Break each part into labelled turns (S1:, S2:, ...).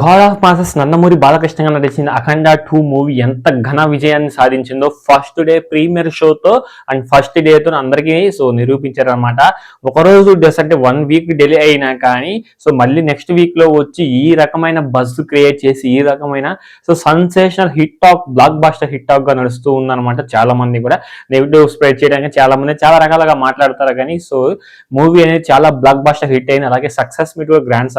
S1: God of masses Nandamuri Balakrishna garu నటించిన Akhanda 2 movie ఎంత ఘన విజయాన్ని సాధించిందో ఫస్ట్ డే ప్రీమియర్ షోతో అండ్ ఫస్ట్ డేతో అందరికీ నిరూపించారనమాట. ఒకరోజు అంటే 1 వీక్ డిలే అయినా కానీ మళ్ళీ నెక్స్ట్ వీక్ లో వచ్చి ఈ రకమైన బజ్ క్రియేట్ చేసి ఈ రకమైన sensational hit talk blockbuster hit talk గా నడుస్తూ ఉందన్నమాట. చాలా మంది కూడా నెగిటివ్ స్ప్రెడ్ చేయడానికి చాలా మంది చాలా రకాలుగా మాట్లాడతారు కానీ మూవీ అనేది చాలా బ్లాక్ బాస్టర్ హిట్ అయింది. అలాగే సక్సెస్ మీట్ గ్రాండ్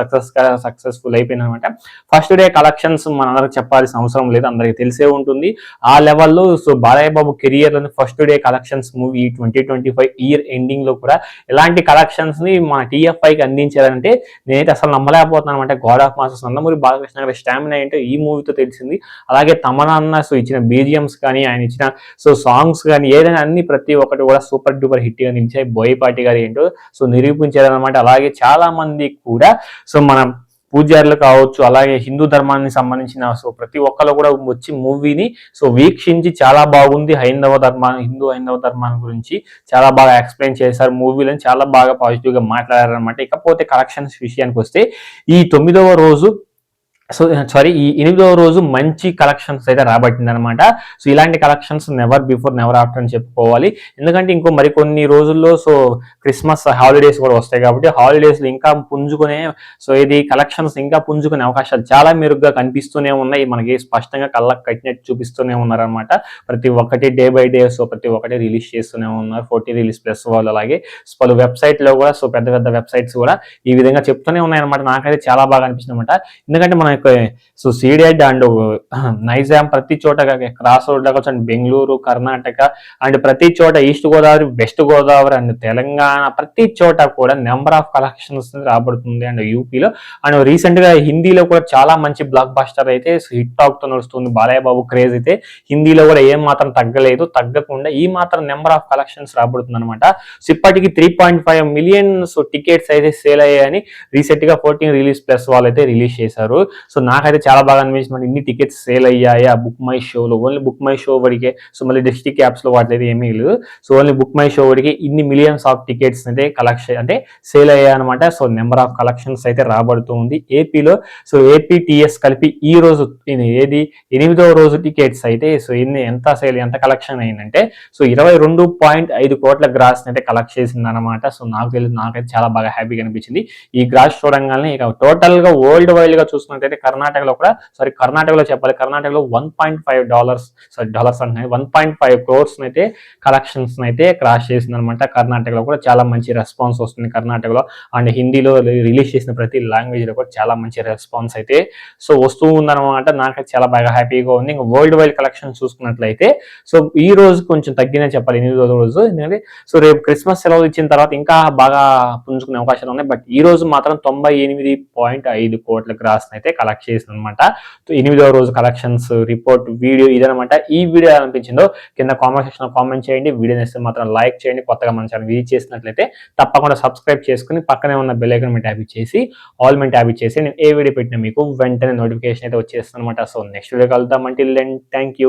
S1: సక్సెస్ఫుల్ అయిపోయింది అనమాట. ఫస్ట్ డే కలెక్షన్స్ మనందరికి చెప్పాల్సిన అవసరం లేదు, అందరికి తెలిసే ఉంటుంది. ఆ లెవెల్లో బాలయ్య బాబు కెరియర్ లోని first day collections movie 2025 year ending లో కూడా ఎలాంటి కలెక్షన్స్ ని మన టీఎఫ్ఐకి అందించారంటే నేనైతే అసలు నమ్మలేకపోతున్నాను అనమాట. God of masses Nandamuri Balakrishna గారి స్టామినా ఏంటో ఈ మూవీతో తెలిసింది. అలాగే తమన్నా ఇచ్చిన బీజిఎమ్స్ కానీ ఆయన ఇచ్చిన సాంగ్స్ కానీ ఏదైనా అన్ని ప్రతి ఒక్కటి కూడా సూపర్ డూపర్ హిట్ గా నిలిచాయి. బోయపాటి గారు ఏంటో నిరూపించారనమాట. అలాగే చాలా మంది కూడా మనం పూజారులు కావచ్చు, అలాగే హిందూ ధర్మానికి సంబంధించిన ప్రతి ఒక్కరు కూడా వచ్చి మూవీని వీక్షించి చాలా బాగుంది, హిందూ హైందవ ధర్మాన్ని గురించి చాలా బాగా ఎక్స్ప్లెయిన్ చేశారు, మూవీలను చాలా బాగా పాజిటివ్ గా మాట్లాడారనమాట. ఇకపోతే కలెక్షన్స్ విషయానికి వస్తే ఈ 9వ రోజు ఈ 8వ రోజు మంచి కలెక్షన్స్ అయితే రాబట్టింది అనమాట. ఇలాంటి collections never before never after అని చెప్పుకోవాలి. ఎందుకంటే ఇంకో మరికొన్ని రోజుల్లో క్రిస్మస్ హాలిడేస్ కూడా వస్తాయి కాబట్టి హాలిడేస్ లో ఇంకా పుంజుకునే ఇది కలెక్షన్స్ ఇంకా పుంజుకునే అవకాశాలు చాలా మెరుగ్గా కనిపిస్తూనే ఉన్నాయి. మనకి స్పష్టంగా కళ్ళకు కట్టినట్టు చూపిస్తూనే ఉన్నారనమాట. ప్రతి ఒక్కటి డే బై డే ప్రతి ఒక్కటి రిలీజ్ చేస్తూనే ఉన్నారు. 40 రిలీజ్ ప్లస్ వాళ్ళు, అలాగే పలు వెబ్సైట్ లో కూడా పెద్ద పెద్ద వెబ్సైట్స్ కూడా ఈ విధంగా చెప్తూనే ఉన్నాయన్నమాట. నాకైతే చాలా బాగా అనిపించింది అనమాట. ఎందుకంటే మన సీడెడ్ అండ్ నైజాం ప్రతి చోట క్రాస్ రోడ్ కావచ్చు అండ్ బెంగళూరు, కర్ణాటక అండ్ ప్రతి చోట east Godavari, west Godavari and Telangana ప్రతి చోట కూడా నెంబర్ ఆఫ్ కలెక్షన్స్ రాబడుతుంది. అండ్ యూపీలో అండ్ రీసెంట్ గా హిందీలో కూడా చాలా మంచి బ్లాక్ బాస్టర్ అయితే హిట్ టాక్ తో నడుస్తుంది. బాలయ్య బాబు క్రేజ్ అయితే హిందీలో కూడా ఏం మాత్రం తగ్గలేదు, తగ్గకుండా ఈ మాత్రం నెంబర్ ఆఫ్ కలెక్షన్స్ రాబడుతుంది అనమాట. ఇప్పటికి 3.5 మిలియన్ టికెట్స్ అయితే సేల్ అయ్యాయని రీసెంట్ గా 14 రిలీజ్ ప్లస్ వాళ్ళు అయితే రిలీజ్ చేశారు. నాకైతే చాలా బాగా అనిపించింది. ఇన్ని టికెట్స్ సేల్ అయ్యాయా బుక్ మై షోలో, ఓన్లీ బుక్ మై షో వడికే. మళ్ళీ డిస్ట్రిక్ట్ యాప్స్ లో వాటిలో ఏమీ లేదు. ఓన్లీ బుక్ మై షో వడికి ఇన్ని మిలియన్స్ ఆఫ్ టికెట్స్ అయితే కలెక్షన్ అంటే సేల్ అయ్యాయి అనమాట. నెంబర్ ఆఫ్ కలెక్షన్స్ అయితే రాబడుతూ ఉంది ఏపీలో. ఏపీటీఎస్ కలిపి ఈ రోజు 8వ రోజు టికెట్స్ అయితే ఎంత కలెక్షన్ అయిందంటే 22.5 కోట్ల గ్రాస్ అయితే కలెక్ట్ చేసింది అనమాట. నాకైతే చాలా బాగా హ్యాపీగా అనిపించింది ఈ గ్రాస్ చూడంగానే. ఇక టోటల్ గా వరల్డ్ వైడ్ గా చూసుకున్నట్లయితే కర్ణాటకలో చెప్పాలి, కర్ణాటకలో $1.5 అంటే 1.5 crores అయితే కలెక్షన్స్ అయితే క్రాస్ చేసింది అనమాట. కర్ణాటకలో కూడా చాలా మంచి రెస్పాన్స్ వస్తుంది కర్ణాటకలో. అండ్ హిందీలో రిలీజ్ చేసిన ప్రతి లాంగ్వేజ్ లో కూడా చాలా మంచి రెస్పాన్స్ అయితే వస్తూ ఉందన్నమాట. నాకైతే చాలా బాగా హ్యాపీగా ఉంది. ఇంకా వరల్డ్ వైడ్ కలెక్షన్ చూసుకున్నట్లయితే ఈ రోజు కొంచెం తగ్గిన చెప్పాలి 8వ రోజు. ఎందుకంటే రేపు క్రిస్మస్ సెలవులు ఇచ్చిన తర్వాత ఇంకా బాగా పుంజుకునే అవకాశాలు ఉన్నాయి. బట్ ఈ రోజు మాత్రం 98.5 కోట్ల గ్రాస్ అయితే కలెక్ట్ చేసింది అనమాట. 8వ రోజు కలెక్షన్స్ రిపోర్ట్ వీడియో ఇదనమాట. ఈ వీడియో అనిపించిందో కింద కామెంట్ సెక్షన్ లో కామెంట్ చేయండి. వీడియో నచ్చితే మాత్రం లైక్ చేయండి. కొత్తగా మన ఛానల్ విజిట్ చేసినట్లయితే తప్పకుండా సబ్స్క్రైబ్ చేసుకుని పక్కనే ఉన్న బెల్ ఐకాన్ మీద ట్యాప్ చేసి ఆల్ మీద ట్యాప్ చేసి నేను ఏ వీడియో పెట్టినా మీకు వెంటనే నోటిఫికేషన్ అయితే వచ్చేస్తుంది అనమాట. నెక్స్ట్ వీడియో కలుద్దాం. Until then thank you.